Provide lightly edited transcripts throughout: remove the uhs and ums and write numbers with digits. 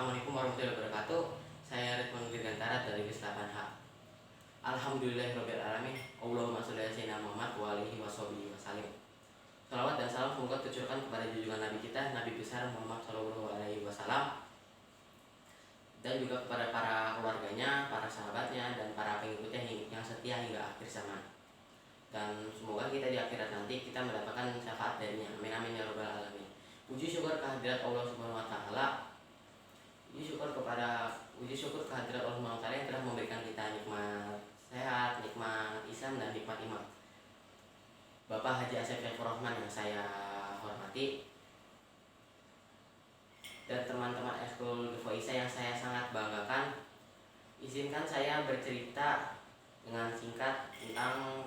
Assalamualaikum warahmatullahi wabarakatuh. Saya Ridwan Dirgantara dari KIS 8H. Alhamdulillahirrabbilalamin. Allahumma sholli ala sayyidina Muhammad wa alihi wasallim. Salawat dan salam semoga tercurahkan kepada junjungan Nabi kita, Nabi besar Muhammad Shallallahu Alaihi Wasallam, dan juga kepada para keluarganya, para sahabatnya, dan para pengikutnya yang setia hingga akhir zaman. Dan semoga kita di akhirat nanti kita mendapatkan syafaat darinya. Amin amin ya rabbal alamin. Puji syukur kehadirat Allah Subhanahu wa taala. Puji syukur kehadirat Allah Subhanahu wa taala yang telah memberikan kita nikmat sehat, nikmat Islam, dan nikmat iman. Bapak Haji Asep Saifur Rahman yang saya hormati, dan teman-teman ekskul Devoisa yang saya sangat banggakan, izinkan saya bercerita dengan singkat tentang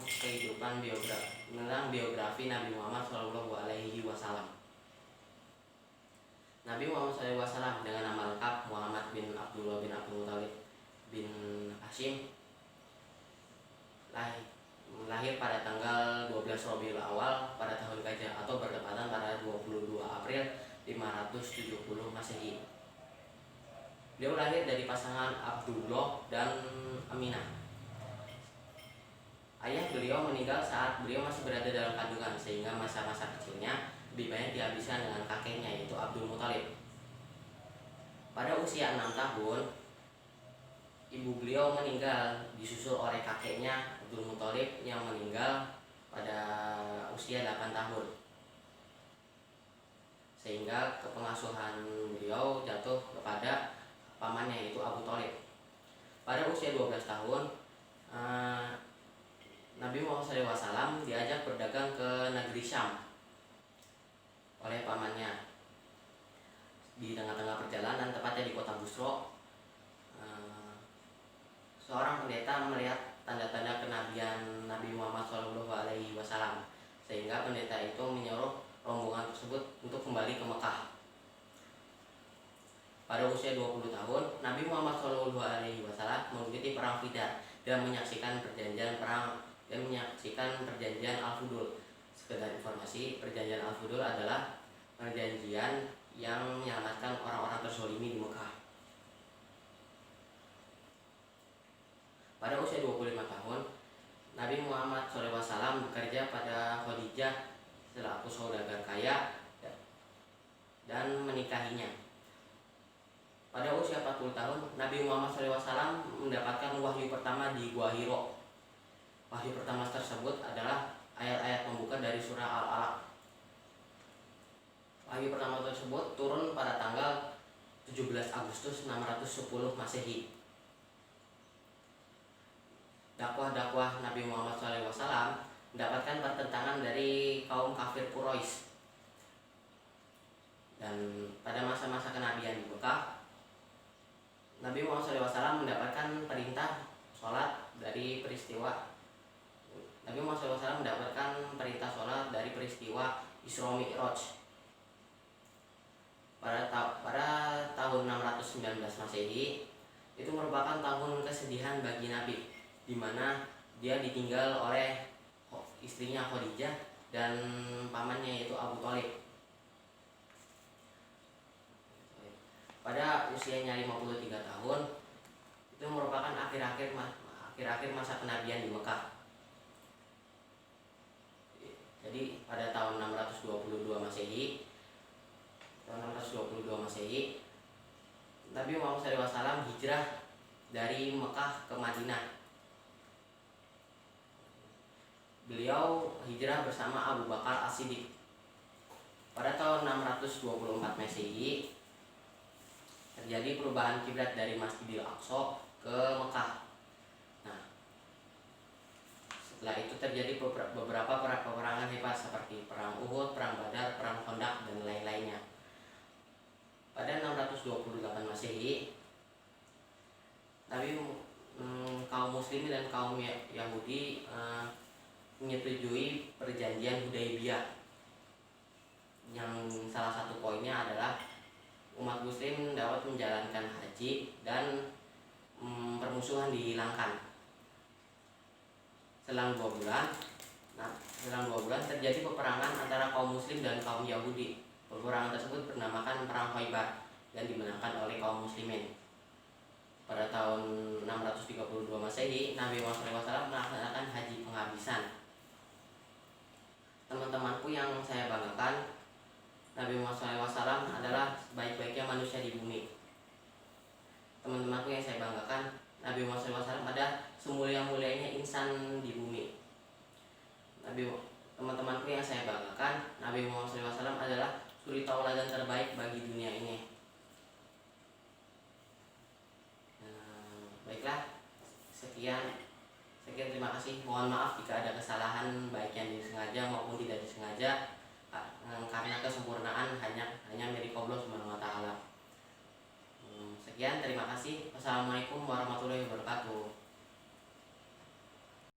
biografi Nabi Muhammad Shallallahu Alaihi Wasallam. Nabi Muhammad SAW dengan nama lengkap Muhammad bin Abdullah bin Abdul Muthalib bin Hashim lahir pada tanggal 12 Rabiul Awal pada tahun Gajah atau bertepatan pada 22 April 570 Masehi. Beliau lahir dari pasangan Abdullah dan Aminah. Ayah beliau meninggal saat beliau masih berada dalam kandungan, sehingga masa-masa kecilnya lebih banyak dihabiskan dengan kakeknya, yaitu Abdul Muthalib. Pada usia 6 tahun, ibu beliau meninggal disusul oleh kakeknya Abdul Muthalib yang meninggal pada usia 8 tahun. Sehingga kepengasuhan beliau jatuh kepada pamannya, yaitu Abu Thalib. Pada usia 12 tahun, Nabi Muhammad SAW diajak berdagang ke negeri Syam oleh pamannya. Di tengah-tengah perjalanan, tepatnya di kota Busro, seorang pendeta melihat tanda-tanda kenabian Nabi Muhammad SAW, sehingga pendeta itu menyuruh rombongan tersebut untuk kembali ke Mekah. Pada usia 20 tahun, Nabi Muhammad SAW mengikuti perang Fidar dan menyaksikan perjanjian Al-Fudul. Sekedar informasi, perjanjian Al-Fudul adalah perjanjian yang menyelamatkan orang-orang terzolimi di Mekah. Pada usia 25 tahun, Nabi Muhammad SAW bekerja pada Khadijah selaku saudagar kaya dan menikahinya. Pada usia 40 tahun, Nabi Muhammad SAW mendapatkan wahyu pertama di Gua Hiro. Wahyu pertama tersebut adalah ayat-ayat pembuka dari surah Al-Alaq. Wahyu pertama tersebut turun pada tanggal 17 Agustus 610 Masehi. Dakwah-dakwah Nabi Muhammad SAW mendapatkan pertentangan dari kaum kafir Quraisy. Dan pada masa-masa kenabian di Mekah, Nabi Muhammad SAW mendapatkan perintah sholat dari peristiwa Isra Mi'raj. Pada tahun 619 Masehi, itu merupakan tahun kesedihan bagi Nabi, di mana dia ditinggal oleh istrinya Khadijah dan pamannya, yaitu Abu Thalib. Pada usianya 53 tahun, itu merupakan akhir-akhir masa kenabian di Mekah. Jadi pada tahun 622 Masehi, Nabi Muhammad SAW hijrah dari Mekah ke Madinah. Beliau hijrah bersama Abu Bakar As-Siddiq. Pada tahun 624 Masehi, terjadi perubahan kiblat dari Masjidil Aqsa ke Mekah. Nah, setelah itu terjadi beberapa peperangan hebat seperti perang Uhud, perang Badar, perang Khandaq, dan lain-lainnya. Pada 628 Masehi, kaum Muslimin dan kaum Yahudi menyetujui perjanjian Hudaybiyah, yang salah satu poinnya adalah umat Muslim dapat menjalankan haji dan permusuhan dihilangkan. Selang 2 bulan terjadi peperangan antara kaum Muslim dan kaum Yahudi. Peperangan tersebut bernamakan Perang Khaybar, dan dimenangkan oleh kaum muslimin. Pada tahun 632 Masehi, Nabi Muhammad SAW melaksanakan haji penghabisan. Teman-temanku yang saya banggakan, Nabi Muhammad SAW adalah sebaik-baiknya manusia di bumi. Teman-temanku yang saya banggakan, Nabi Muhammad SAW adalah semulia-mulianya insan di bumi. Teman-temanku yang saya banggakan, Nabi Muhammad SAW adalah suri tauladan terbaik bagi dunia ini. Baiklah, sekian terima kasih. Mohon maaf jika ada kesalahan baik yang disengaja maupun tidak disengaja, karena kesempurnaan hanya milik Allah Subhanahu wa taala. Sekian, terima kasih. Wassalamualaikum warahmatullahi wabarakatuh.